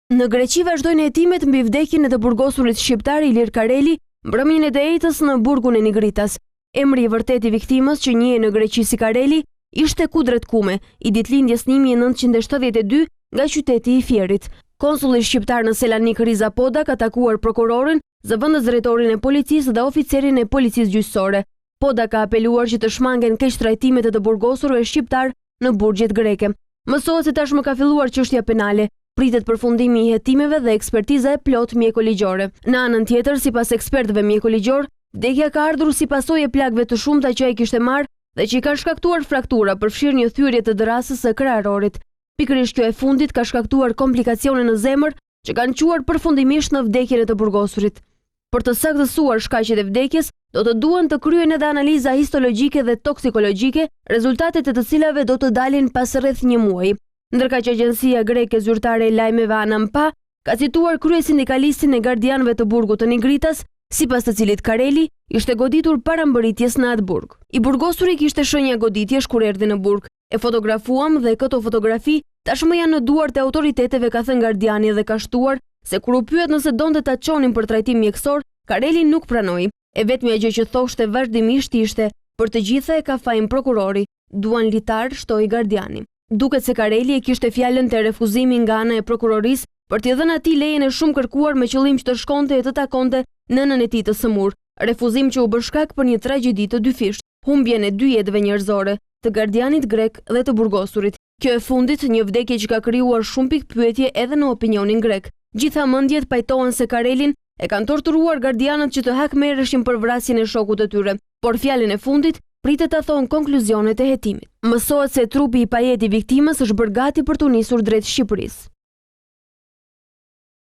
Në Greqi vazhdojnë hetimet mbi vdekjen e të burgosurit shqiptar Ilir Kareli, mbrëmjen e Deitës në burgun e Nigritas. Emri i vërtet i viktimës, që njihet në Greqi si Kareli, ishte Kudret Kume, i ditëlindjes 1972 nga qyteti i Fierit. Konsulli shqiptar në Selanik Riza Poda ka takuar prokurorin, zëvendës drejtorin e policisë dhe oficerin e policisë gjyqësore. Poda ka apeluar që të shmangen keq trajtimet e të burgosurve shqiptar në burgjet greke. Mësohet se tashmë ka filluar çështja penale. Pritet përfundimi i hetimeve dhe ekspertiza e plot mjekoligjore. Në anën tjetër, sipas ekspertëve mjekoligjor, vdekja ka ardhur si pasojë e plagëve të shumta që ai kishte marrë dhe që i kanë shkaktuar fraktura, përfshirë një thyrje të dërasës së krahërorit. Pikërisht kjo e fundit ka shkaktuar komplikacione në zemër që kanë quar përfundimisht në vdekjen e të burgosurit. Për të saktësuar shkaqjet e vdekjes, do të duhen të kryen edhe analiza histologjike dhe toksikologjike, rezultatet e të cilave do të dalin pas rreth një muaji. Ndërka që agjencia greke zyrtare e lajmeve Anampa ka cituar kryesindikalistin e gardianëve të burgut të Nigritas, sipas të cilit Kareli ishte goditur para mbërritjes në atë burg. I burgosuri kishte shenja goditjesh kur erdhi në burg. E fotografuam dhe këto fotografi tashmë janë në duart e autoriteteve, ka thënë gardiani dhe ka shtuar se kur u pyet nëse donte ta çonin për trajtim mjekësor, Kareli nuk pranoi. E vetmja gjë që thoshte vazhdimisht ishte: "Për të gjitha e ka fajin prokurori, duan litar", shtoi gardiani. Duket se Kareli e kishte fjalën te refuzimi nga ana e prokurorisë për t'i dhënë atij lejen e shumë kërkuar me qëllim që të shkonte e të takonte nënën e tij të sëmur. Refuzim që u bë shkak për një tragjedi të dyfisht, humbjen e dy jetëve njerëzore, të gardianit grek dhe të burgosurit. Kjo e fundit, një vdekje që ka krijuar shumë pikpyetje edhe në opinionin grek. Gjitha mendjet pajtohen se Karelin e kanë torturuar gardianët që të hakmerreshin për vrasjen e shokut të tyre, por fjalën e fundit pritet ta thonë konkluzionet e hetimit. Mësohet se trupi i pajet i viktimës është bërë gati për të nisur drejt Shqipërisë.